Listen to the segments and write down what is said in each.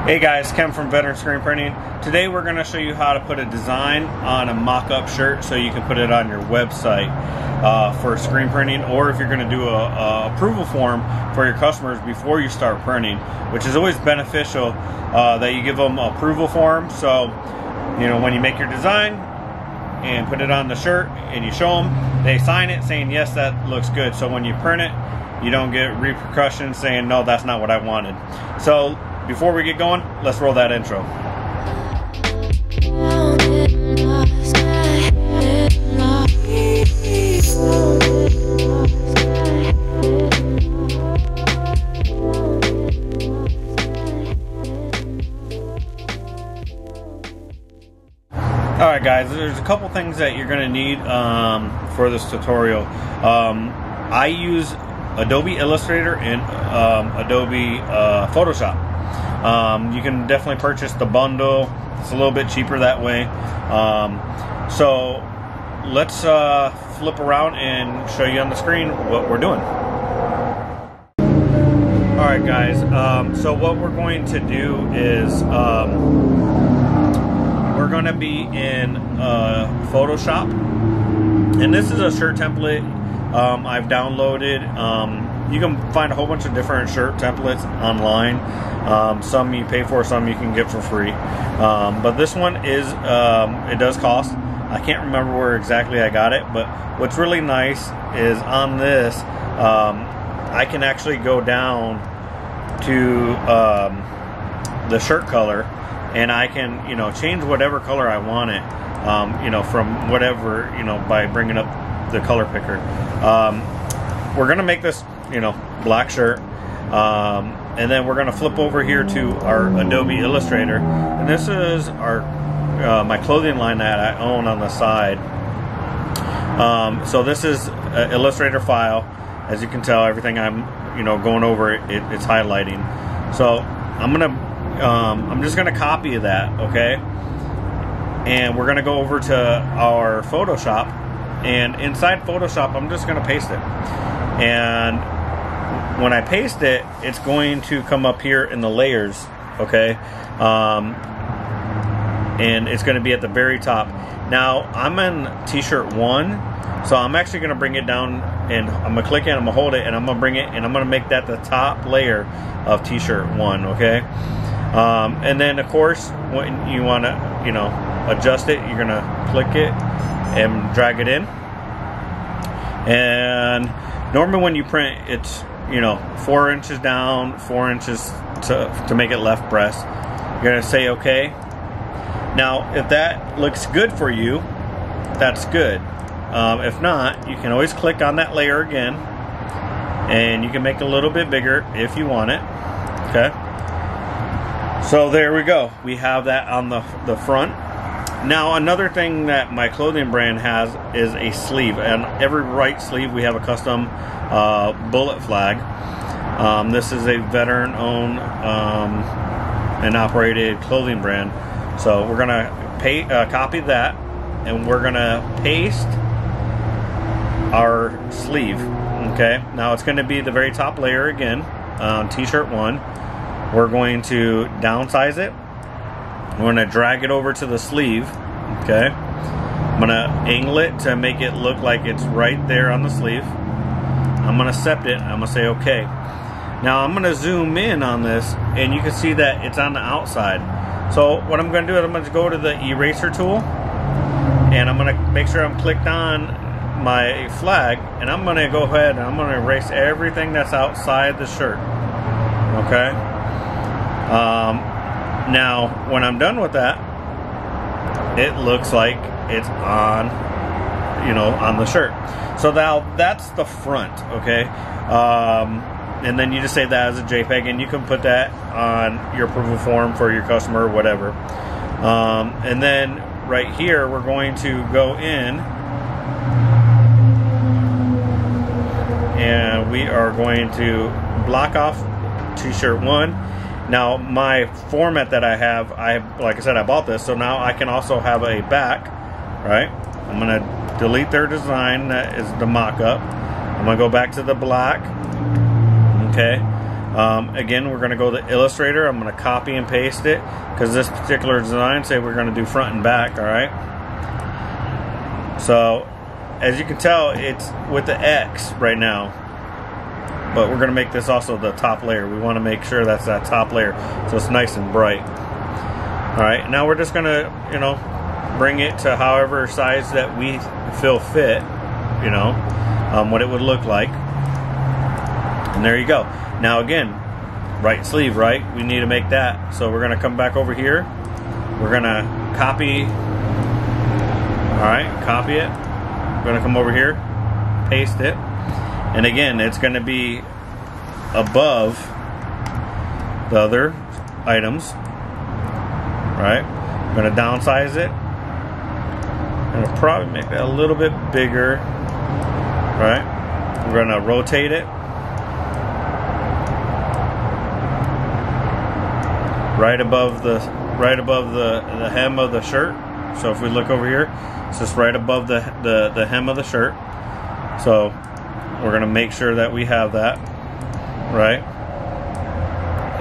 Hey guys, Ken from Veteran Screen Printing. Today we're going to show you how to put a design on a mock-up shirt so you can put it on your website for screen printing, or if you're going to do a approval form for your customers before you start printing, which is always beneficial that you give them an approval form. So, you know, when you make your design and put it on the shirt and you show them, they sign it saying, yes, that looks good. So when you print it, you don't get repercussions saying, no, that's not what I wanted. So before we get going, let's roll that intro. Alright guys, there's a couple things that you're going to need for this tutorial. I use Adobe Illustrator and Adobe Photoshop. You can definitely purchase the bundle. It's a little bit cheaper that way. So let's flip around and show you on the screen what we're doing. Alright guys, so what we're going to do is we're going to be in Photoshop, and this is a shirt template I've downloaded. You can find a whole bunch of different shirt templates online. Some you pay for, some you can get for free. But this one is, it does cost. I can't remember where exactly I got it, but what's really nice is on this, I can actually go down to the shirt color, and I can, you know, change whatever color I want it, you know, from whatever, you know, by bringing up the color picker. We're gonna make this, you know, black shirt, and then we're gonna flip over here to our Adobe Illustrator, and this is our my clothing line that I own on the side. So this is an Illustrator file. As you can tell, everything I'm, you know, going over it's highlighting. So I'm just gonna copy that, okay? And we're gonna go over to our Photoshop, and inside Photoshop I'm just gonna paste it. And when I paste it, it's going to come up here in the layers, okay? And it's gonna be at the very top. Now I'm in t-shirt 1, so I'm actually gonna bring it down, and I'm gonna click it, I'm gonna hold it, and I'm gonna bring it, and I'm gonna make that the top layer of t-shirt 1, okay? And then of course, when you wanna, you know, adjust it, you're gonna click it and drag it in. And normally when you print, it's, you know, 4 inches down, 4 inches to make it left breast. You're gonna say okay. Now if that looks good for you, that's good. If not, you can always click on that layer again, and you can make it a little bit bigger if you want it, okay? So there we go, we have that on the front. Now another thing that my clothing brand has is a sleeve, and every right sleeve we have a custom bullet flag. This is a veteran owned and operated clothing brand. So we're gonna copy that, and we're gonna paste our sleeve, okay? Now it's gonna be the very top layer again on t-shirt 1. We're going to downsize it. We're going to drag it over to the sleeve, okay? I'm going to angle it to make it look like it's right there on the sleeve. I'm going to accept it. I'm going to say okay. Now I'm going to zoom in on this, and you can see that it's on the outside. So what I'm going to do is I'm going to go to the eraser tool, and I'm going to make sure I'm clicked on my flag, and I'm going to go ahead and I'm going to erase everything that's outside the shirt, okay? Now when I'm done with that, it looks like it's on, you know, on the shirt. So now that's the front, okay? And then you just save that as a JPEG, and you can put that on your approval form for your customer or whatever. And then right here we're going to go in, and we are going to block off t-shirt 1. Now my format that I have, like I said, I bought this, so now I can also have a back, right? I'm gonna delete their design, that is the mock-up. I'm gonna go back to the black, okay? Again, we're going to go to Illustrator. I'm going to copy and paste it because this particular design, say we're going to do front and back. All right. So as you can tell, it's with the X right now, but we're going to make this also the top layer. We want to make sure that's that top layer so it's nice and bright. All right, now we're just going to, you know, bring it to however size that we feel fit, you know, what it would look like. And there you go. Now again, right sleeve, right? We need to make that. So we're going to come back over here. We're going to copy. All right, copy it. We're going to come over here, paste it. And again, it's going to be above the other items, right? I'm going to downsize it. I'm going to probably make that a little bit bigger, right? We're going to rotate it. Right above the hem of the shirt. So if we look over here, it's just right above the hem of the shirt. So we're going to make sure that we have that, right?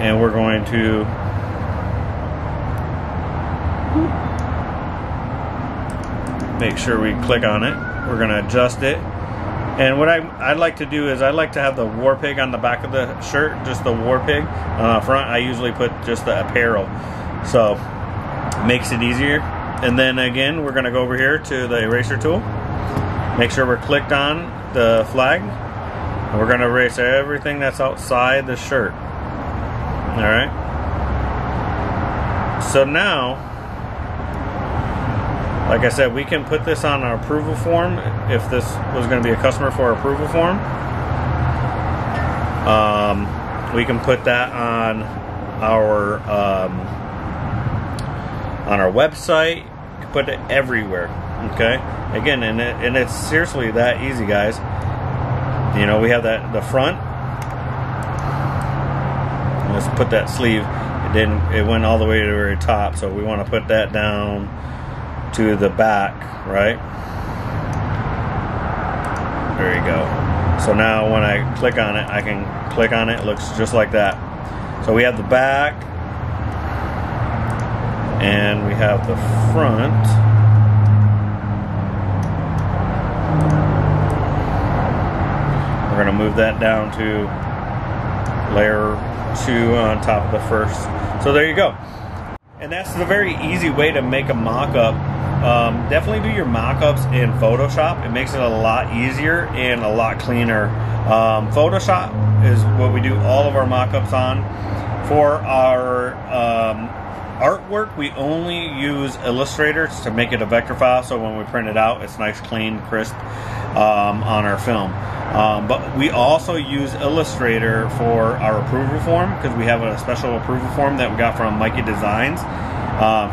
And we're going to make sure we click on it. We're going to adjust it. And what I'd like to do is I'd like to have the Warpig on the back of the shirt, just the Warpig. On the front, I usually put just the apparel. So it makes it easier. And then again, we're going to go over here to the eraser tool. Make sure we're clicked on the flag. And we're going to erase everything that's outside the shirt. All right. So now, like I said, we can put this on our approval form if this was going to be a customer for approval form. We can put that on our website. You can put it everywhere. Okay. Again, and it's seriously that easy, guys. You know, we have the front. Let's put that sleeve. It went all the way to the very top, so we want to put that down to the back, right? There you go. So now when I click on it, I can click on it. It looks just like that. So we have the back and we have the front. We're going to move that down to layer 2 on top of the first. So there you go. And that's the very easy way to make a mock-up. Definitely do your mock-ups in Photoshop. It makes it a lot easier and a lot cleaner. Photoshop is what we do all of our mock-ups on. For our artwork, we only use Illustrator to make it a vector file, so when we print it out, it's nice, clean, crisp on our film. But we also use Illustrator for our approval form, because we have a special approval form that we got from Mikey Designs.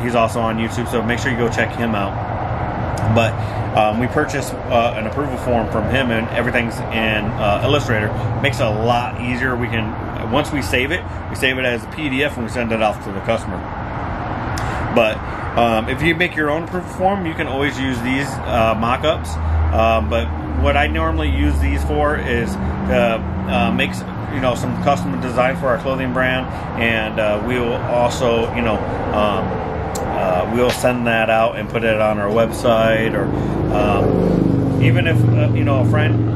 He's also on YouTube, so make sure you go check him out. But we purchased an approval form from him, and everything's in Illustrator. Makes it a lot easier. We can, once we save it as a PDF and we send it off to the customer. But if you make your own approval form, you can always use these mock-ups. But what I normally use these for is to make some custom design for our clothing brand, and we'll also we'll send that out and put it on our website, or even if a friend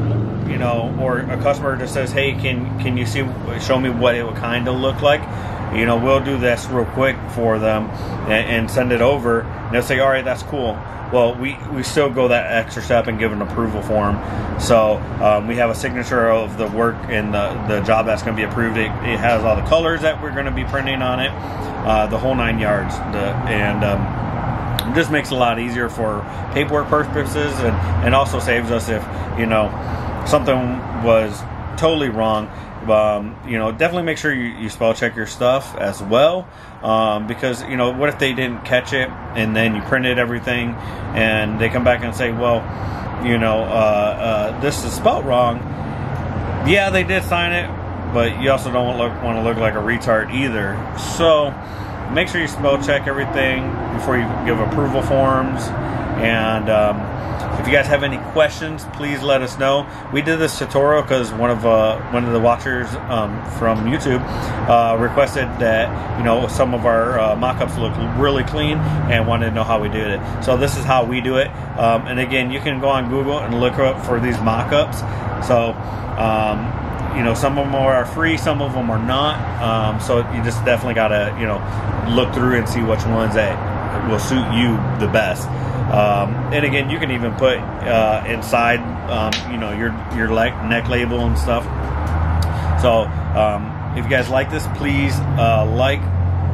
or a customer just says, hey, can you show me what it would kind of look like, we'll do this real quick for them and send it over, and they'll say, all right, that's cool. Well, we still go that extra step and give an approval form. So we have a signature of the work and the job that's going to be approved. It has all the colors that we're going to be printing on it, the whole 9 yards. It just makes it a lot easier for paperwork purposes, and also saves us if something was totally wrong. Definitely make sure you spell check your stuff as well, because what if they didn't catch it and then you printed everything and they come back and say, well, this is spelled wrong. Yeah, they did sign it, but you also don't want to look like a retard either. So make sure you spell check everything before you give approval forms, and If you guys have any questions, please let us know. We did this tutorial because one of the watchers from YouTube requested that, you know, some of our mock-ups look really clean and wanted to know how we did it. So this is how we do it. And again, you can go on Google and look up for these mock-ups. So you know, some of them are free, some of them are not. So you just definitely gotta, you know, look through and see which ones that will suit you the best. And again, you can even put inside, you know, your neck label and stuff. So if you guys like this, please like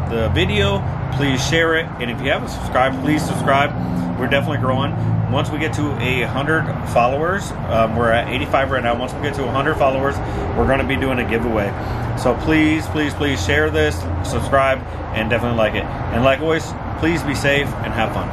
the video, please share it, and if you haven't subscribed, please subscribe. We're definitely growing. Once we get to 100 followers, we're at 85 right now. Once we get to 100 followers, we're going to be doing a giveaway. So please, please, please share this, subscribe, and definitely like it. And like always, please be safe and have fun.